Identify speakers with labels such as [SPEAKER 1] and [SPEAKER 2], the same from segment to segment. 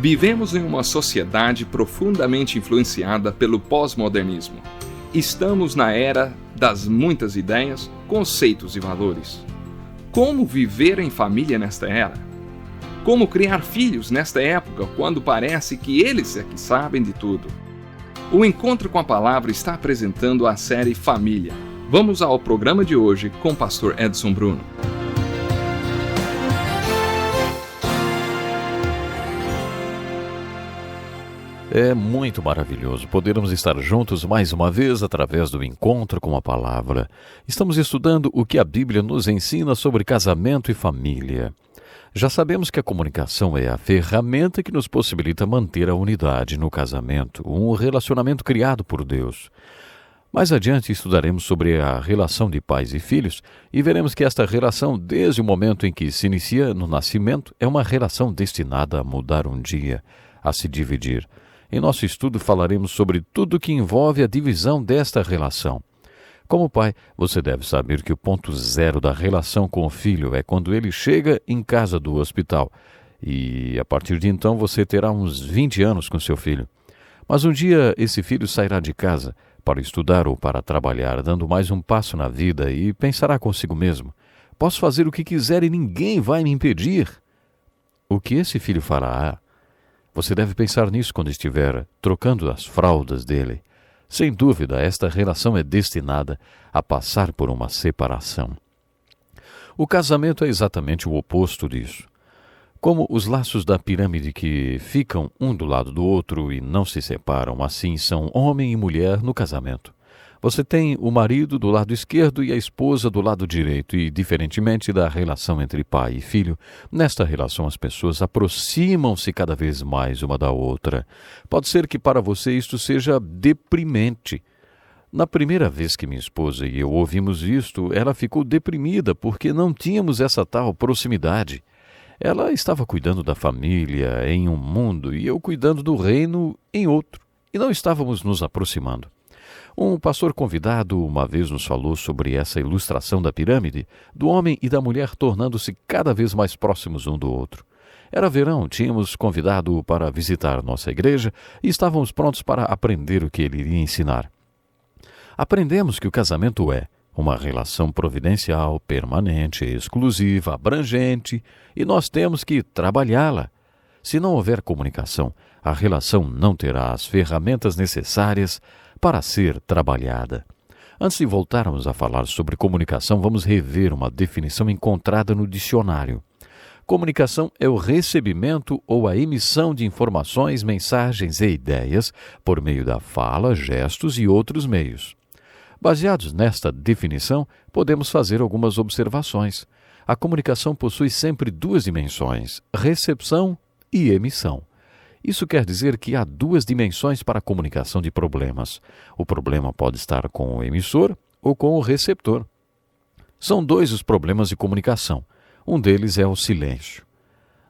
[SPEAKER 1] Vivemos em uma sociedade profundamente influenciada pelo pós-modernismo. Estamos na era das muitas ideias, conceitos e valores. Como viver em família nesta era? Como criar filhos nesta época, quando parece que eles é que sabem de tudo? O Encontro com a Palavra está apresentando a série Família. Vamos ao programa de hoje com o pastor Edson Bruno.
[SPEAKER 2] É muito maravilhoso podermos estar juntos mais uma vez através do Encontro com a Palavra. Estamos estudando o que a Bíblia nos ensina sobre casamento e família. Já sabemos que a comunicação é a ferramenta que nos possibilita manter a unidade no casamento, um relacionamento criado por Deus. Mais adiante estudaremos sobre a relação de pais e filhos e veremos que esta relação, desde o momento em que se inicia no nascimento, é uma relação destinada a mudar um dia, a se dividir. Em nosso estudo falaremos sobre tudo que envolve a divisão desta relação. Como pai, você deve saber que o ponto zero da relação com o filho é quando ele chega em casa do hospital. E a partir de então você terá uns 20 anos com seu filho. Mas um dia esse filho sairá de casa para estudar ou para trabalhar, dando mais um passo na vida e pensará consigo mesmo: posso fazer o que quiser e ninguém vai me impedir. O que esse filho fará? Você deve pensar nisso quando estiver trocando as fraldas dele. Sem dúvida, esta relação é destinada a passar por uma separação. O casamento é exatamente o oposto disso. Como os laços da pirâmide que ficam um do lado do outro e não se separam, assim são homem e mulher no casamento. Você tem o marido do lado esquerdo e a esposa do lado direito e, diferentemente da relação entre pai e filho, nesta relação as pessoas aproximam-se cada vez mais uma da outra. Pode ser que para você isto seja deprimente. Na primeira vez que minha esposa e eu ouvimos isto, ela ficou deprimida porque não tínhamos essa tal proximidade. Ela estava cuidando da família em um mundo e eu cuidando do reino em outro, e não estávamos nos aproximando. Um pastor convidado uma vez nos falou sobre essa ilustração da pirâmide, do homem e da mulher tornando-se cada vez mais próximos um do outro. Era verão, tínhamos convidado-o para visitar nossa igreja e estávamos prontos para aprender o que ele iria ensinar. Aprendemos que o casamento é uma relação providencial, permanente, exclusiva, abrangente, e nós temos que trabalhá-la. Se não houver comunicação, a relação não terá as ferramentas necessárias para ser trabalhada. Antes de voltarmos a falar sobre comunicação, vamos rever uma definição encontrada no dicionário. Comunicação é o recebimento ou a emissão de informações, mensagens e ideias por meio da fala, gestos e outros meios. Baseados nesta definição, podemos fazer algumas observações. A comunicação possui sempre duas dimensões: recepção e emissão. Isso quer dizer que há duas dimensões para a comunicação de problemas. O problema pode estar com o emissor ou com o receptor. São dois os problemas de comunicação. Um deles é o silêncio.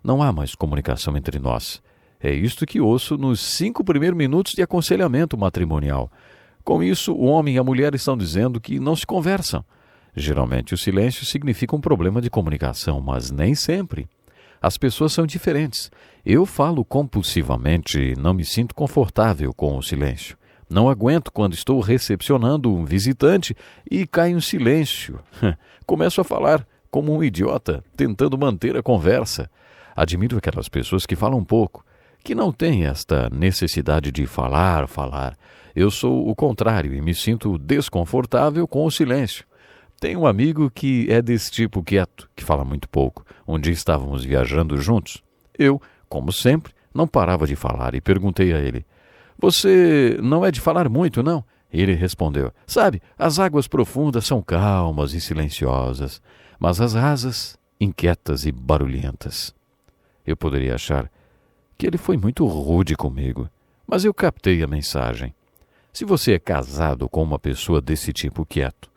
[SPEAKER 2] Não há mais comunicação entre nós. É isto que ouço nos 5 primeiros minutos de aconselhamento matrimonial. Com isso, o homem e a mulher estão dizendo que não se conversam. Geralmente o silêncio significa um problema de comunicação, mas nem sempre. As pessoas são diferentes. Eu falo compulsivamente e não me sinto confortável com o silêncio. Não aguento quando estou recepcionando um visitante e cai um silêncio. Começo a falar como um idiota, tentando manter a conversa. Admiro aquelas pessoas que falam pouco, que não têm esta necessidade de falar. Eu sou o contrário e me sinto desconfortável com o silêncio. Tenho um amigo que é desse tipo quieto, que fala muito pouco. Um dia estávamos viajando juntos. Eu, como sempre, não parava de falar e perguntei a ele: "Você não é de falar muito, não?" Ele respondeu: "Sabe, as águas profundas são calmas e silenciosas, mas as rasas, inquietas e barulhentas." Eu poderia achar que ele foi muito rude comigo, mas eu captei a mensagem. Se você é casado com uma pessoa desse tipo quieto,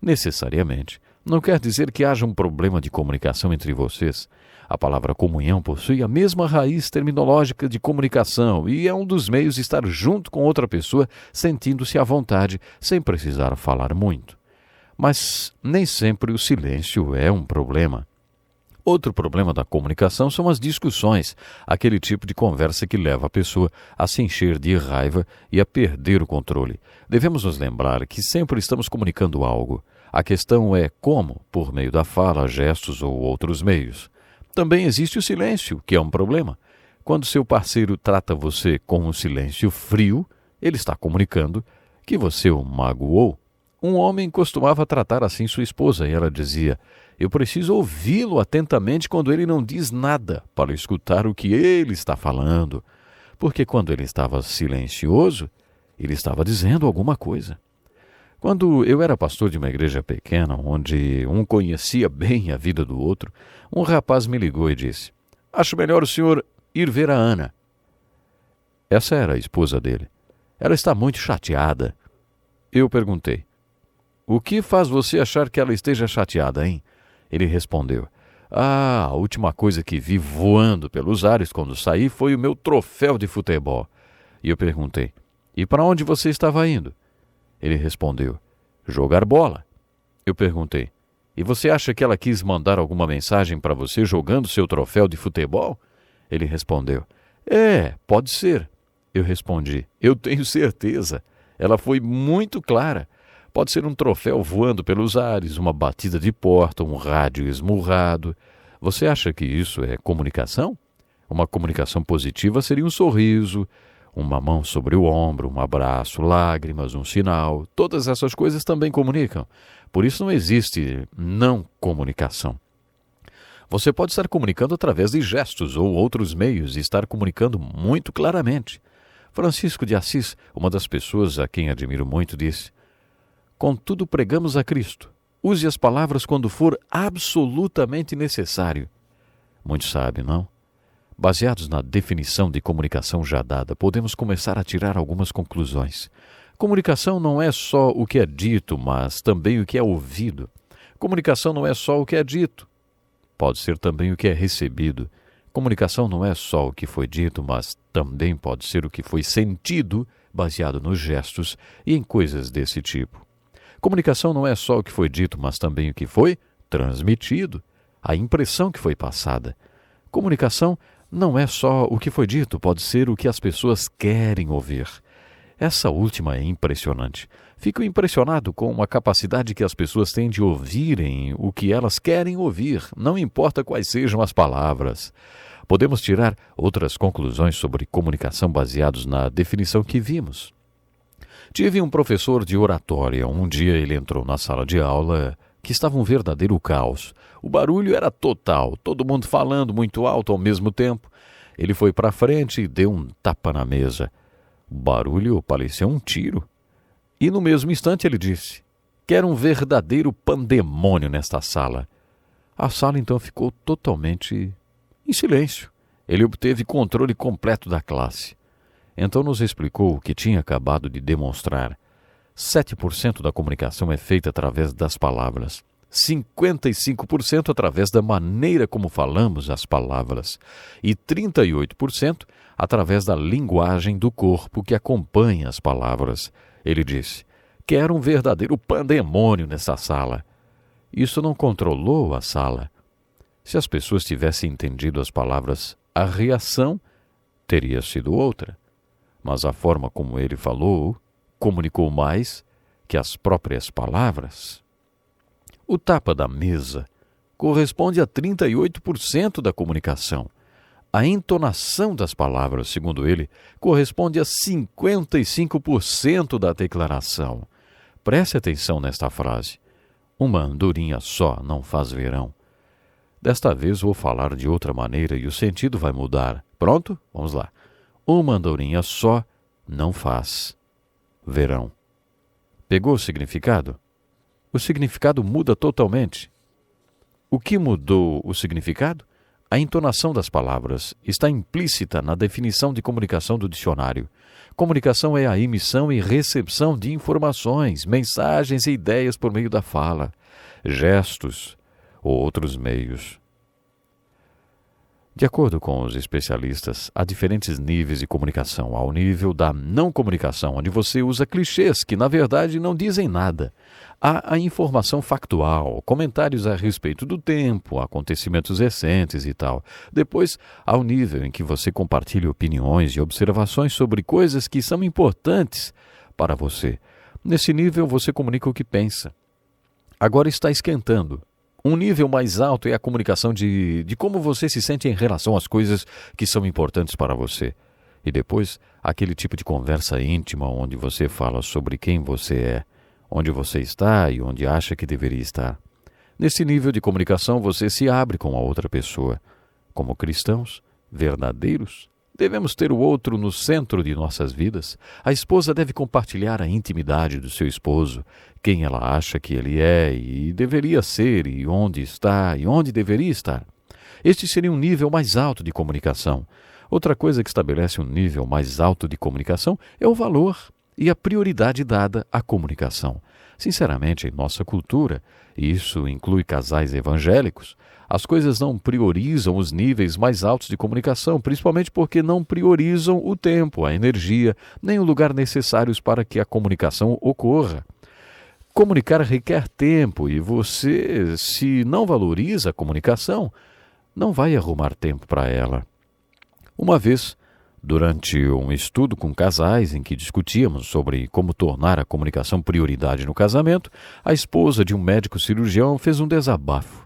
[SPEAKER 2] necessariamente não quer dizer que haja um problema de comunicação entre vocês. A palavra comunhão possui a mesma raiz terminológica de comunicação e é um dos meios de estar junto com outra pessoa, sentindo-se à vontade, sem precisar falar muito. Mas nem sempre o silêncio é um problema. Outro problema da comunicação são as discussões, aquele tipo de conversa que leva a pessoa a se encher de raiva e a perder o controle. Devemos nos lembrar que sempre estamos comunicando algo. A questão é como, por meio da fala, gestos ou outros meios. Também existe o silêncio, que é um problema. Quando seu parceiro trata você com um silêncio frio, ele está comunicando que você o magoou. Um homem costumava tratar assim sua esposa e ela dizia: eu preciso ouvi-lo atentamente quando ele não diz nada para escutar o que ele está falando. Porque quando ele estava silencioso, ele estava dizendo alguma coisa. Quando eu era pastor de uma igreja pequena, onde um conhecia bem a vida do outro, um rapaz me ligou e disse: acho melhor o senhor ir ver a Ana. Essa era a esposa dele. Ela está muito chateada. Eu perguntei: o que faz você achar que ela esteja chateada, hein? Ele respondeu: a última coisa que vi voando pelos ares quando saí foi o meu troféu de futebol. E eu perguntei: e para onde você estava indo? Ele respondeu: jogar bola. Eu perguntei: e você acha que ela quis mandar alguma mensagem para você jogando seu troféu de futebol? Ele respondeu: pode ser. Eu respondi: eu tenho certeza. Ela foi muito clara. Pode ser um troféu voando pelos ares, uma batida de porta, um rádio esmurrado. Você acha que isso é comunicação? Uma comunicação positiva seria um sorriso, uma mão sobre o ombro, um abraço, lágrimas, um sinal. Todas essas coisas também comunicam. Por isso não existe não comunicação. Você pode estar comunicando através de gestos ou outros meios e estar comunicando muito claramente. Francisco de Assis, uma das pessoas a quem admiro muito, disse: contudo, pregamos a Cristo. Use as palavras quando for absolutamente necessário. Muito sábio, não? Baseados na definição de comunicação já dada, podemos começar a tirar algumas conclusões. Comunicação não é só o que é dito, mas também o que é ouvido. Comunicação não é só o que é dito, pode ser também o que é recebido. Comunicação não é só o que foi dito, mas também pode ser o que foi sentido, baseado nos gestos e em coisas desse tipo. Comunicação não é só o que foi dito, mas também o que foi transmitido, a impressão que foi passada. Comunicação não é só o que foi dito, pode ser o que as pessoas querem ouvir. Essa última é impressionante. Fico impressionado com a capacidade que as pessoas têm de ouvirem o que elas querem ouvir, não importa quais sejam as palavras. Podemos tirar outras conclusões sobre comunicação baseados na definição que vimos. Tive um professor de oratória. Um dia ele entrou na sala de aula que estava um verdadeiro caos. O barulho era total, todo mundo falando muito alto ao mesmo tempo. Ele foi para frente e deu um tapa na mesa. O barulho parecia um tiro. E no mesmo instante ele disse: quero um verdadeiro pandemônio nesta sala. A sala então ficou totalmente em silêncio. Ele obteve controle completo da classe. Então nos explicou o que tinha acabado de demonstrar. 7% da comunicação é feita através das palavras. 55% através da maneira como falamos as palavras. E 38% através da linguagem do corpo que acompanha as palavras. Ele disse: quero um verdadeiro pandemônio nessa sala. Isso não controlou a sala. Se as pessoas tivessem entendido as palavras, a reação teria sido outra. Mas a forma como ele falou comunicou mais que as próprias palavras. O tapa da mesa corresponde a 38% da comunicação. A entonação das palavras, segundo ele, corresponde a 55% da declaração. Preste atenção nesta frase: uma andorinha só não faz verão. Desta vez vou falar de outra maneira e o sentido vai mudar. Pronto? Vamos lá. Uma andorinha só não faz verão. Pegou o significado? O significado muda totalmente. O que mudou o significado? A entonação das palavras está implícita na definição de comunicação do dicionário. Comunicação é a emissão e recepção de informações, mensagens e ideias por meio da fala, gestos ou outros meios. De acordo com os especialistas, há diferentes níveis de comunicação. Há o nível da não comunicação, onde você usa clichês que, na verdade, não dizem nada. Há a informação factual, comentários a respeito do tempo, acontecimentos recentes e tal. Depois, há o nível em que você compartilha opiniões e observações sobre coisas que são importantes para você. Nesse nível, você comunica o que pensa. Agora está esquentando. Um nível mais alto é a comunicação de como você se sente em relação às coisas que são importantes para você. E depois, aquele tipo de conversa íntima onde você fala sobre quem você é, onde você está e onde acha que deveria estar. Nesse nível de comunicação, você se abre com a outra pessoa. Como cristãos verdadeiros, devemos ter o outro no centro de nossas vidas. A esposa deve compartilhar a intimidade do seu esposo, quem ela acha que ele é e deveria ser, e onde está e onde deveria estar. Este seria um nível mais alto de comunicação. Outra coisa que estabelece um nível mais alto de comunicação é o valor e a prioridade dada à comunicação. Sinceramente, em nossa cultura, e isso inclui casais evangélicos, as coisas não priorizam os níveis mais altos de comunicação, principalmente porque não priorizam o tempo, a energia, nem o lugar necessários para que a comunicação ocorra. Comunicar requer tempo e você, se não valoriza a comunicação, não vai arrumar tempo para ela. Uma vez, durante um estudo com casais em que discutíamos sobre como tornar a comunicação prioridade no casamento, a esposa de um médico cirurgião fez um desabafo.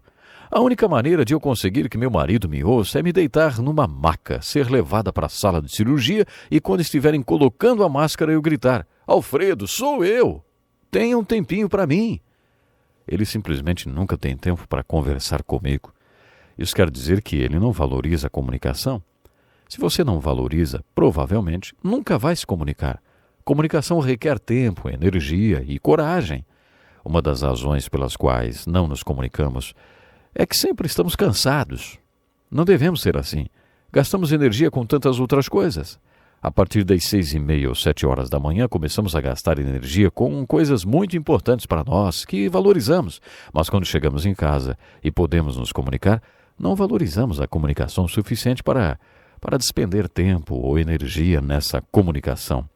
[SPEAKER 2] A única maneira de eu conseguir que meu marido me ouça é me deitar numa maca, ser levada para a sala de cirurgia e quando estiverem colocando a máscara eu gritar: "Alfredo, sou eu! Tenha um tempinho para mim." Ele simplesmente nunca tem tempo para conversar comigo. Isso quer dizer que ele não valoriza a comunicação? Se você não valoriza, provavelmente nunca vai se comunicar. Comunicação requer tempo, energia e coragem. Uma das razões pelas quais não nos comunicamos é que sempre estamos cansados. Não devemos ser assim. Gastamos energia com tantas outras coisas. A partir das 6h30 ou 7 horas da manhã, começamos a gastar energia com coisas muito importantes para nós, que valorizamos. Mas quando chegamos em casa e podemos nos comunicar, não valorizamos a comunicação suficiente para despender tempo ou energia nessa comunicação.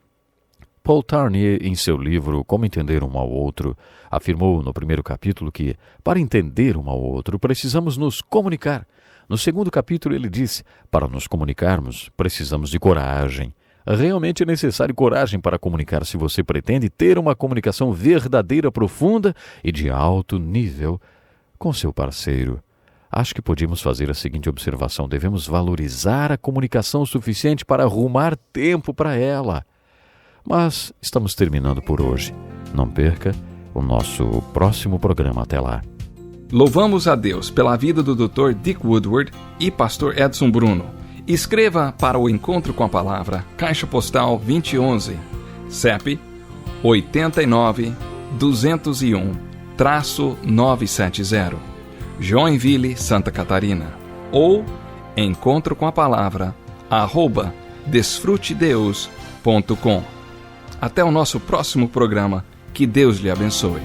[SPEAKER 2] Paul Tarnier, em seu livro Como Entender um ao Outro, afirmou no primeiro capítulo que, para entender um ao outro, precisamos nos comunicar. No segundo capítulo ele disse, para nos comunicarmos, precisamos de coragem. Realmente é necessário coragem para comunicar se você pretende ter uma comunicação verdadeira, profunda e de alto nível com seu parceiro. Acho que podíamos fazer a seguinte observação: devemos valorizar a comunicação o suficiente para arrumar tempo para ela. Mas estamos terminando por hoje. Não perca o nosso próximo programa. Até lá.
[SPEAKER 1] Louvamos a Deus pela vida do Dr. Dick Woodward e Pastor Edson Bruno. Escreva para o Encontro com a Palavra, Caixa Postal 2011, CEP 89-201-970, Joinville, Santa Catarina. Ou encontrocomapalavra@desfrutedeus.com. Até o nosso próximo programa. Que Deus lhe abençoe.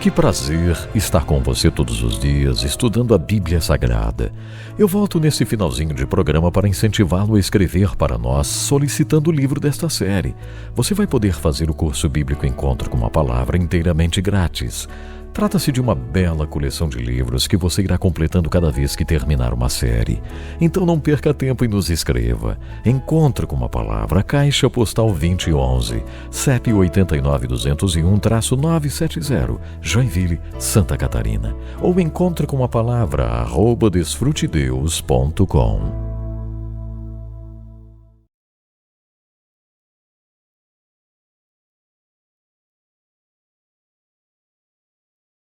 [SPEAKER 2] Que prazer estar com você todos os dias, estudando a Bíblia Sagrada. Eu volto nesse finalzinho de programa para incentivá-lo a escrever para nós, solicitando o livro desta série. Você vai poder fazer o curso bíblico Encontro com uma Palavra inteiramente grátis. Trata-se de uma bela coleção de livros que você irá completando cada vez que terminar uma série. Então não perca tempo e nos escreva. Encontre com uma Palavra, Caixa Postal 2011, CEP 89-201-970, Joinville, Santa Catarina. Ou encontre com uma Palavra @desfrutedeus.com.